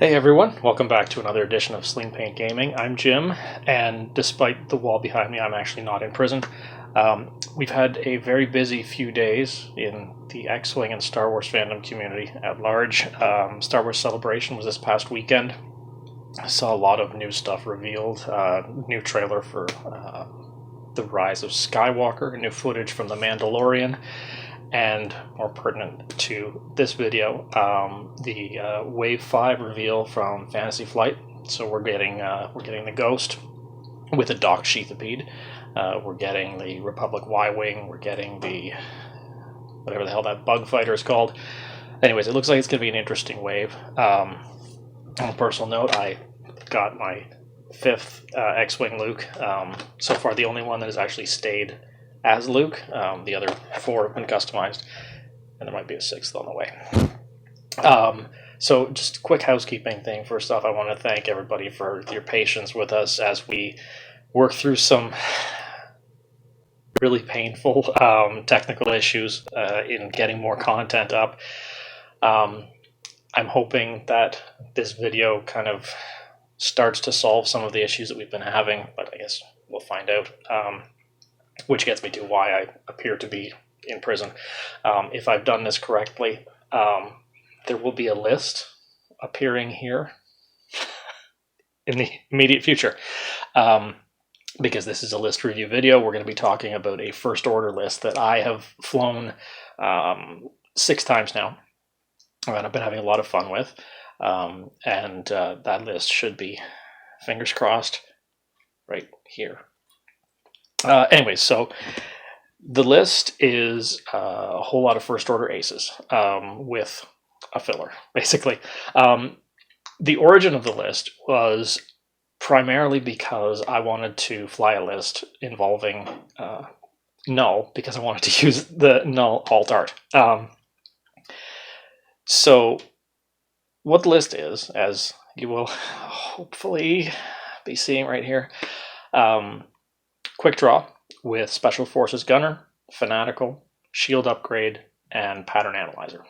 Hey everyone, welcome back to another edition of Sling Paint Gaming. I'm Jim, and despite the wall behind me, I'm actually not in prison. We've had a very busy few days in the X-Wing and Star Wars fandom community at large. Star Wars Celebration was this past weekend. I saw a lot of new stuff revealed, new trailer for The Rise of Skywalker, new footage from The Mandalorian, and more pertinent to this video, the Wave 5 reveal from Fantasy Flight. So we're getting the Ghost with a docked sheathipede. We're getting the Republic Y-Wing. We're getting the whatever the hell that bug fighter is called. Anyways, it looks like it's going to be an interesting wave. On a personal note, I got my 5th X-Wing Luke. So far, the only one that has actually stayed as Luke. The other 4 have been customized, and there might be a 6th on the way. So just a quick housekeeping thing. First off, I want to thank everybody for your patience with us as we work through some really painful technical issues in getting more content up. I'm hoping that this video kind of starts to solve some of the issues that we've been having, but I guess we'll find out. Which gets me to why I appear to be in prison. If I've done this correctly, there will be a list appearing here in the immediate future. Because this is a list review video, we're going to be talking about a first order list that I have flown 6 times now, and I've been having a lot of fun with. And that list should be, fingers crossed, right here. Anyways, so the list is a whole lot of first order aces with a filler, basically. The origin of the list was primarily because I wanted to fly a list involving Null, because I wanted to use the Null alt art. So what the list is, as you will hopefully be seeing right here, Quick Draw with Special Forces Gunner, Fanatical, Shield Upgrade, and Pattern Analyzer.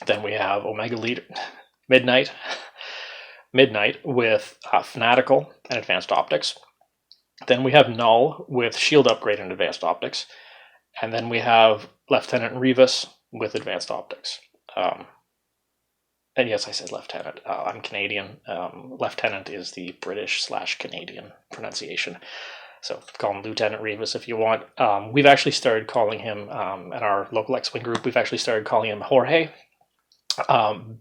Then we have Omega Leader, Midnight with Fanatical and Advanced Optics. Then we have Null with Shield Upgrade and Advanced Optics. And then we have Lieutenant Revis with Advanced Optics. And yes, I said Lieutenant. I'm Canadian. Lieutenant is the British/Canadian pronunciation. So call him Lieutenant Revis if you want. We've actually started calling him, at our local X-Wing group, we've actually started calling him Jorge,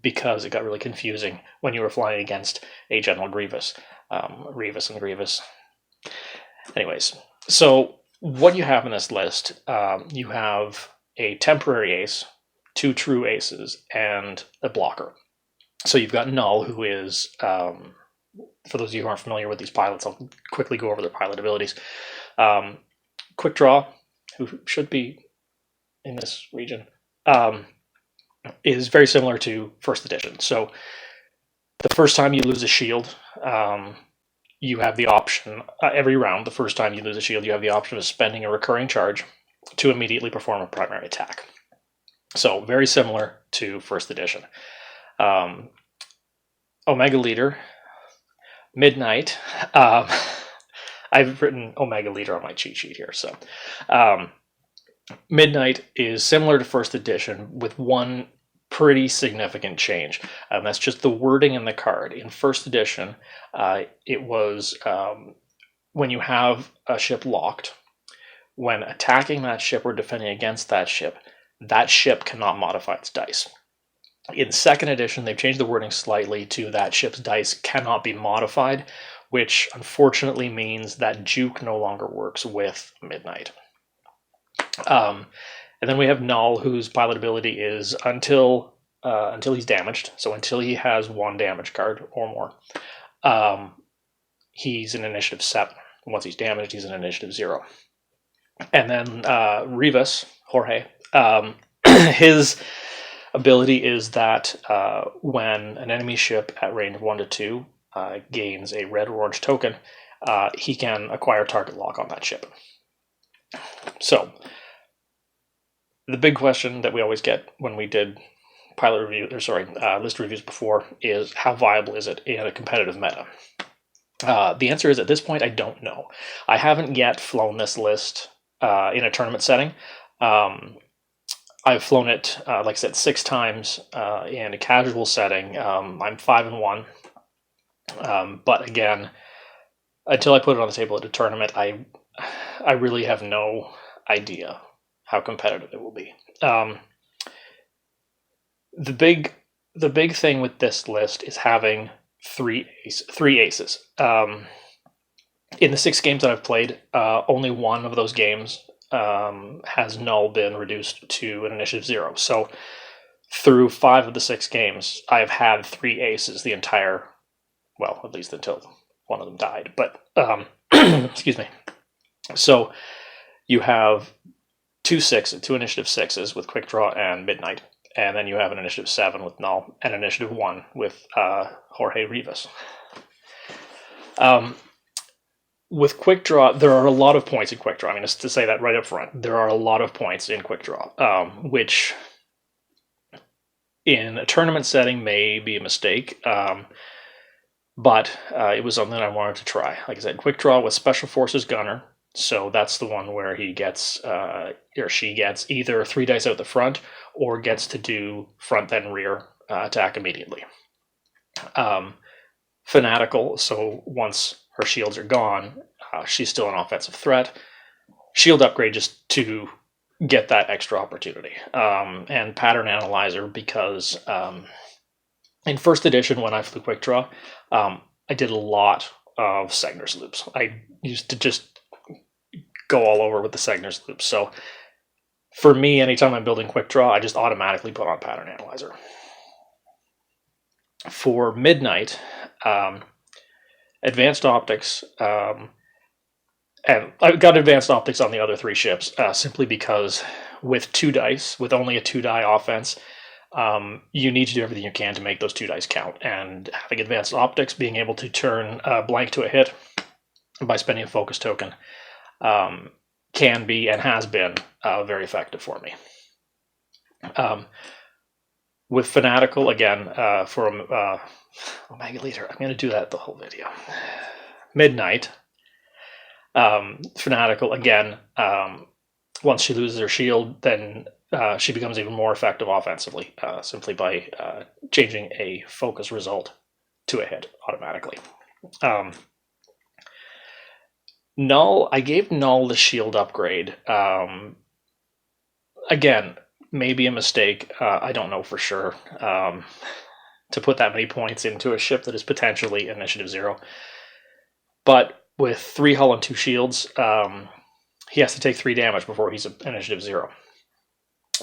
because it got really confusing when you were flying against a General Grievous. Revis and Grievous. Anyways, so what you have in this list, you have a temporary ace, 2 true aces, and a blocker. So you've got Null, who is... for those of you who aren't familiar with these pilots, I'll quickly go over their pilot abilities. Quick Draw, who should be in this region, is very similar to first edition. So the first time you lose a shield, you have the option, every round, the first time you lose a shield, you have the option of spending a recurring charge to immediately perform a primary attack. So very similar to first edition. Omega Leader, Midnight. I've written Omega Leader on my cheat sheet here. So Midnight is similar to first edition with one pretty significant change. That's just the wording in the card. In first edition, it was when you have a ship locked, when attacking that ship or defending against that ship cannot modify its dice. In second edition, they've changed the wording slightly to that ship's dice cannot be modified, which unfortunately means that Juke no longer works with Midnight. And then we have Null, whose pilot ability is until he's damaged, so until he has 1 damage card or more, he's in initiative 7. Once he's damaged, he's in initiative 0. And then Revis, Jorge, his ability is that when an enemy ship at range 1 to 2 gains a red or orange token, he can acquire target lock on that ship. So, the big question that we always get when we did pilot review, or sorry, list reviews before, is how viable is it in a competitive meta? The answer is, at this point, I don't know. I haven't yet flown this list in a tournament setting. I've flown it, like I said, 6 times in a casual setting. I'm 5-1. But again, until I put it on the table at a tournament, I really have no idea how competitive it will be. The big thing with this list is having three aces. In the 6 games that I've played, only one of those games has Null been reduced to an initiative 0. So through 5 of the 6 games, I've had 3 aces the entire, well, at least until one of them died. But excuse me. So you have 2 initiative 6s with Quick Draw and Midnight, and then you have an initiative 7 with Null and initiative 1 with Jorge Rivas. With Quick Draw, there are a lot of points in Quick Draw. I mean, just to say that right up front, there are a lot of points in Quick Draw, which in a tournament setting may be a mistake, but it was something I wanted to try. Like I said, Quick Draw with Special Forces Gunner, so that's the one where he gets, or she gets either 3 dice out the front, or gets to do front then rear attack immediately. Fanatical, so once her shields are gone, she's still an offensive threat. Shield upgrade just to get that extra opportunity. And Pattern Analyzer, because in first edition when I flew Quick Draw, I did a lot of Segner's loops. I used to just go all over with the Segner's loops. So for me, anytime I'm building Quick Draw, I just automatically put on Pattern Analyzer. For Midnight, Advanced Optics, and I've got Advanced Optics on the other 3 ships, simply because with 2 dice, with only a 2-die offense, you need to do everything you can to make those 2 dice count. And having Advanced Optics, being able to turn blank to a hit by spending a focus token, can be and has been very effective for me. With Fanatical, again, for Omega Leader, I'm going to do that the whole video. Midnight, Fanatical, again, once she loses her shield, then she becomes even more effective offensively, simply by changing a focus result to a hit automatically. Null, I gave Null the shield upgrade. Again, maybe a mistake. I don't know for sure. To put that many points into a ship that is potentially initiative 0. But with 3 hull and 2 shields, he has to take 3 damage before he's initiative 0.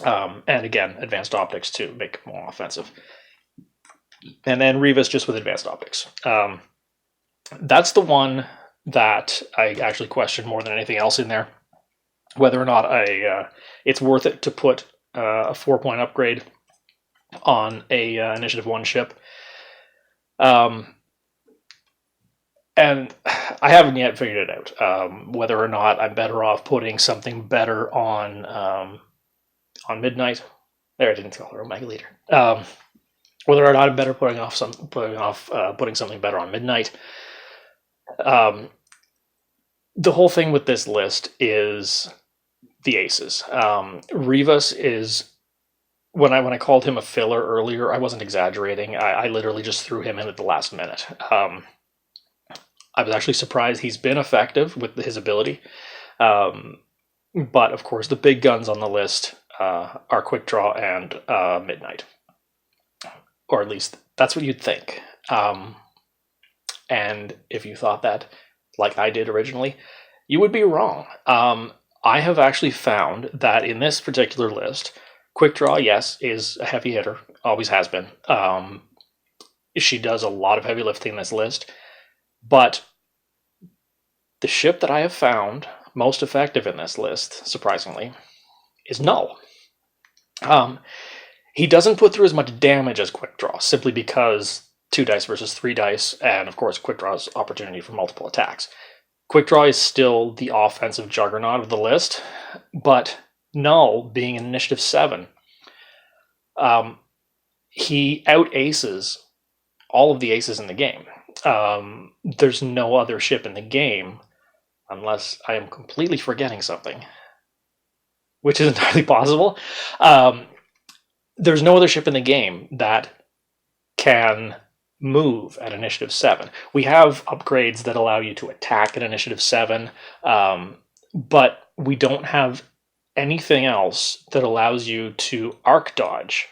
And again, Advanced Optics to make him more offensive. And then Rivas just with Advanced Optics. That's the one that I actually question more than anything else in there. Whether or not it's worth it to put a 4-point upgrade on a initiative 1 ship. And I haven't yet figured it out, whether or not I'm better off putting something better on Midnight. There, I didn't call her Omega Leader. Whether or not I'm better putting something better on Midnight. The whole thing with this list is the aces. Rivas is, when I called him a filler earlier, I wasn't exaggerating. I literally just threw him in at the last minute. I was actually surprised he's been effective with his ability. But of course, the big guns on the list are Quick Draw and Midnight. Or at least that's what you'd think. And if you thought that, like I did originally, you would be wrong. I have actually found that in this particular list, Quick Draw, yes, is a heavy hitter, always has been. She does a lot of heavy lifting in this list, but the ship that I have found most effective in this list, surprisingly, is Null. He doesn't put through as much damage as Quick Draw, simply because 2 dice versus 3 dice, and of course Quick Draw's opportunity for multiple attacks. Quick Draw is still the offensive juggernaut of the list, but Null, being in Initiative 7, he out aces all of the aces in the game. There's no other ship in the game, unless I am completely forgetting something, which is entirely possible. There's no other ship in the game that can move at initiative 7. We have upgrades that allow you to attack at initiative 7, but we don't have anything else that allows you to arc dodge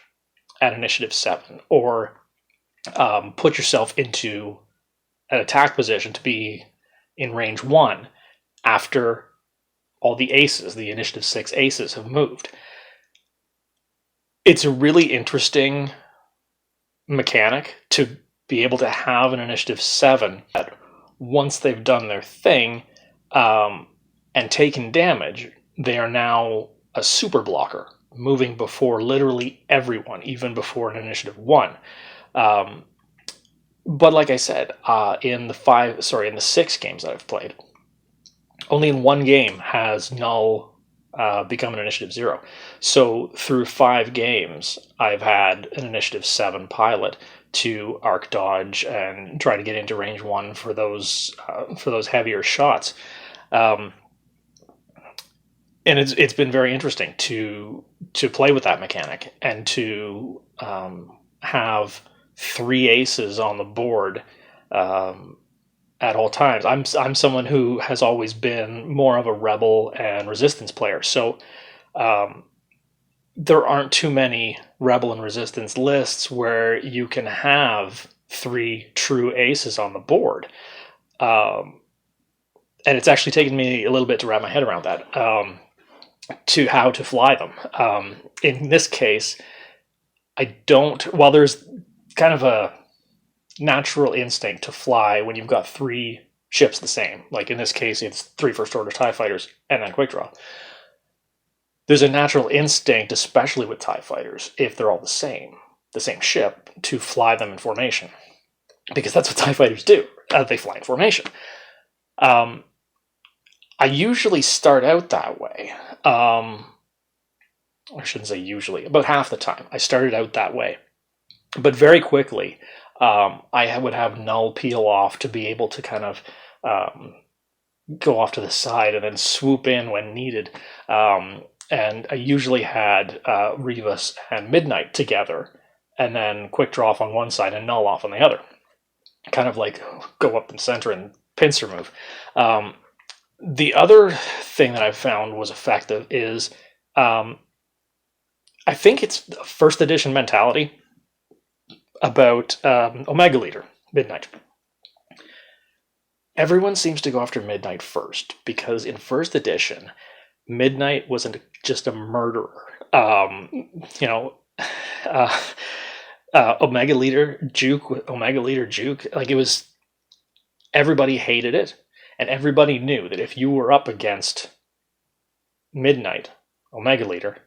at initiative 7, or put yourself into an attack position to be in range 1 after all the aces, the initiative 6 aces, have moved. It's a really interesting mechanic to be able to have an initiative 7 that once they've done their thing and taken damage, they are now a super blocker, moving before literally everyone, even before an initiative 1. But like I said, in the 6 games that I've played, only in 1 game has Null become an initiative 0. So through 5 games, I've had an initiative 7 pilot to arc dodge and try to get into range 1 for those heavier shots. And it's been very interesting to play with that mechanic and to have 3 aces on the board at all times. I'm someone who has always been more of a rebel and resistance player, so there aren't too many rebel and resistance lists where you can have 3 true aces on the board. And it's actually taken me a little bit to wrap my head around that, to how to fly them. In this case, while there's kind of a natural instinct to fly when you've got 3 ships the same, like in this case it's 3 first order TIE fighters and then quick draw. There's a natural instinct, especially with TIE fighters, if they're all the same ship, to fly them in formation, because that's what TIE fighters do. They fly in formation. I usually start out that way. I shouldn't say usually, about half the time I started out that way, but very quickly I would have Null peel off to be able to kind of go off to the side and then swoop in when needed. And I usually had Rivas and Midnight together, and then quick draw off on one side and Null off on the other. Kind of like go up in center and pincer move. The other thing that I've found was effective is, I think it's the 1st edition mentality about Omega Leader, Midnight. Everyone seems to go after Midnight first, because in 1st edition, Midnight wasn't just a murderer. Omega Leader Juke, like, it was, everybody hated it, and everybody knew that if you were up against Midnight, Omega Leader,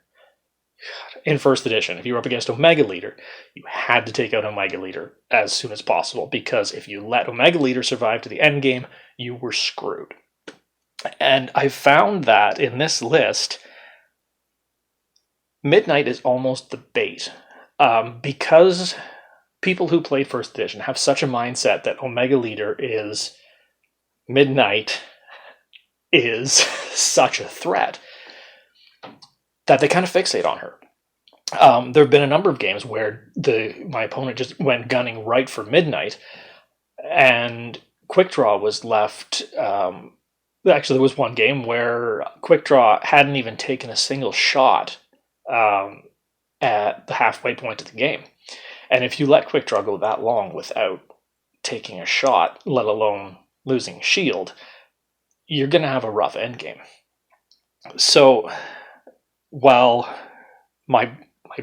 in 1st edition, if you were up against Omega Leader, you had to take out Omega Leader as soon as possible, because if you let Omega Leader survive to the end game, you were screwed. And I found that in this list, Midnight is almost the bait, because people who played 1st edition have such a mindset that Omega Leader is Midnight is such a threat that they kind of fixate on her. There have been a number of games where my opponent just went gunning right for Midnight, and quick draw was left. Actually, there was one game where quick draw hadn't even taken a single shot at the halfway point of the game. And if you let quick draw go that long without taking a shot, let alone losing shield, you're going to have a rough end game. So while my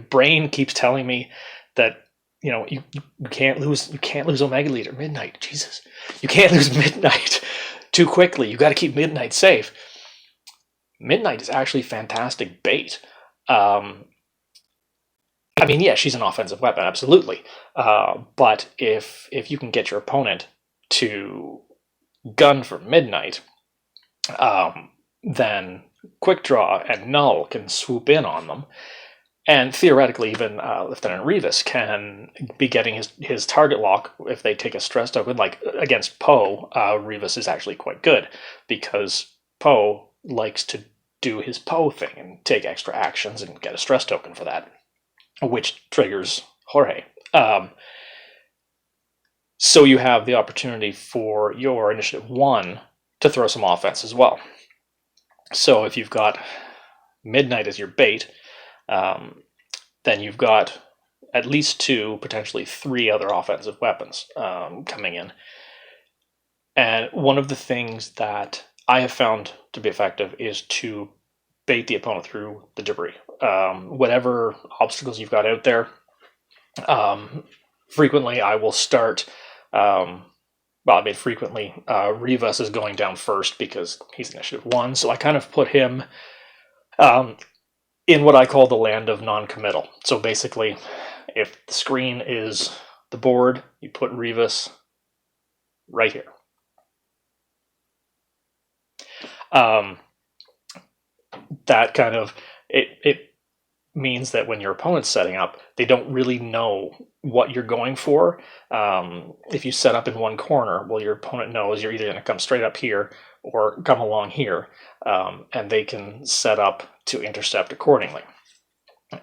brain keeps telling me that, you can't lose Omega Leader, Midnight, Jesus, you can't lose Midnight too quickly, you got to keep Midnight safe. Midnight is actually fantastic bait. She's an offensive weapon, absolutely. But if you can get your opponent to gun for Midnight, then quick draw and Null can swoop in on them. And theoretically, even Lieutenant Revis can be getting his target lock if they take a stress token. Like against Poe, Revis is actually quite good because Poe likes to do his Poe thing and take extra actions and get a stress token for that, which triggers Jorge. So you have the opportunity for your Initiative 1 to throw some offense as well. So if you've got Midnight as your bait, then you've got at least 2, potentially 3 other offensive weapons coming in. And one of the things that I have found to be effective is to bait the opponent through the debris. Whatever obstacles you've got out there, frequently I will start... frequently, Rivas is going down first because he's Initiative 1, so I kind of put him in what I call the land of non-committal. So basically, if the screen is the board, you put Rivas right here. That kind of, it means that when your opponent's setting up, they don't really know what you're going for. If you set up in one corner, well, your opponent knows you're either going to come straight up here or come along here, and they can set up to intercept accordingly.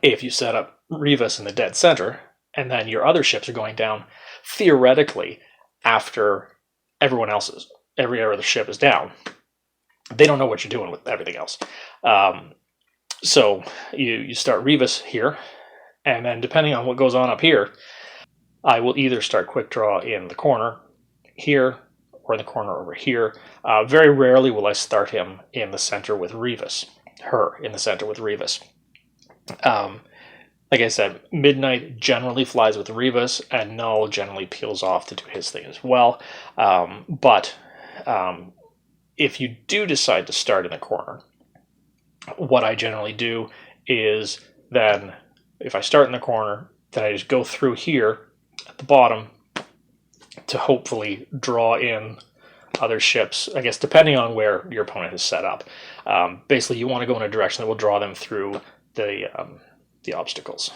If you set up Rivas in the dead center, and then your other ships are going down, theoretically, after every other ship is down, they don't know what you're doing with everything else. So you start Rivas here, and then depending on what goes on up here, I will either start quick draw in the corner here or in the corner over here. Very rarely will I start him in the center with Rivas, her in the center with Rivas. Like I said, Midnight generally flies with Rivas, and Null generally peels off to do his thing as well. But if you do decide to start in the corner, what I generally do is then, if I start in the corner, then I just go through here at the bottom to hopefully draw in other ships, I guess, depending on where your opponent is set up. Basically, you want to go in a direction that will draw them through the obstacles.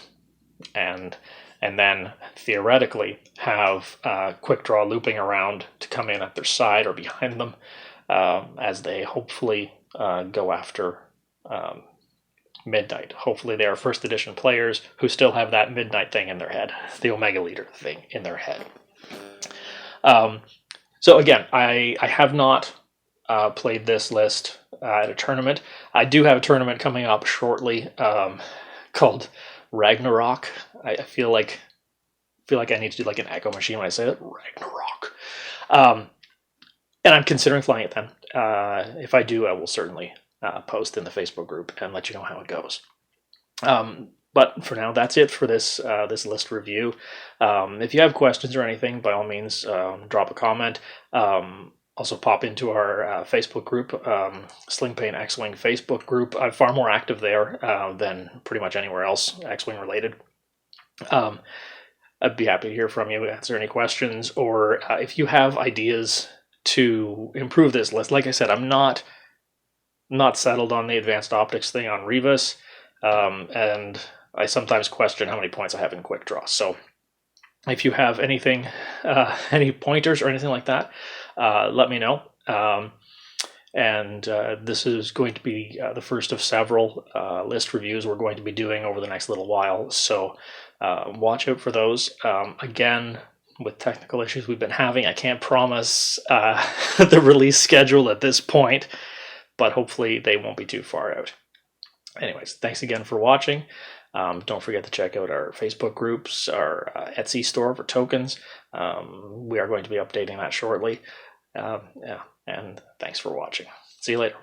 And then, theoretically, have quick draw looping around to come in at their side or behind them as they hopefully go after Midnight. Hopefully they are first edition players who still have that Midnight thing in their head, the Omega Leader thing in their head. So again, I have not played this list at a tournament. I do have a tournament coming up shortly called Ragnarok. I feel like I need to do like an echo machine when I say that. Ragnarok. And I'm considering flying it then. If I do, I will certainly post in the Facebook group and let you know how it goes. But for now, that's it for this list review. If you have questions or anything, by all means, drop a comment. Also pop into our Facebook group, Slingpain X-Wing Facebook group. I'm far more active there than pretty much anywhere else X-Wing related. I'd be happy to hear from you, answer any questions, or if you have ideas to improve this list. Like I said, I'm not settled on the advanced optics thing on Rivas, and I sometimes question how many points I have in quick draw. So if you have anything, any pointers or anything like that, let me know. And this is going to be the first of several list reviews we're going to be doing over the next little while. So watch out for those. Again, with technical issues we've been having, I can't promise the release schedule at this point, but hopefully they won't be too far out. Anyways, thanks again for watching. Don't forget to check out our Facebook groups, our Etsy store for tokens. We are going to be updating that shortly. And thanks for watching. See you later.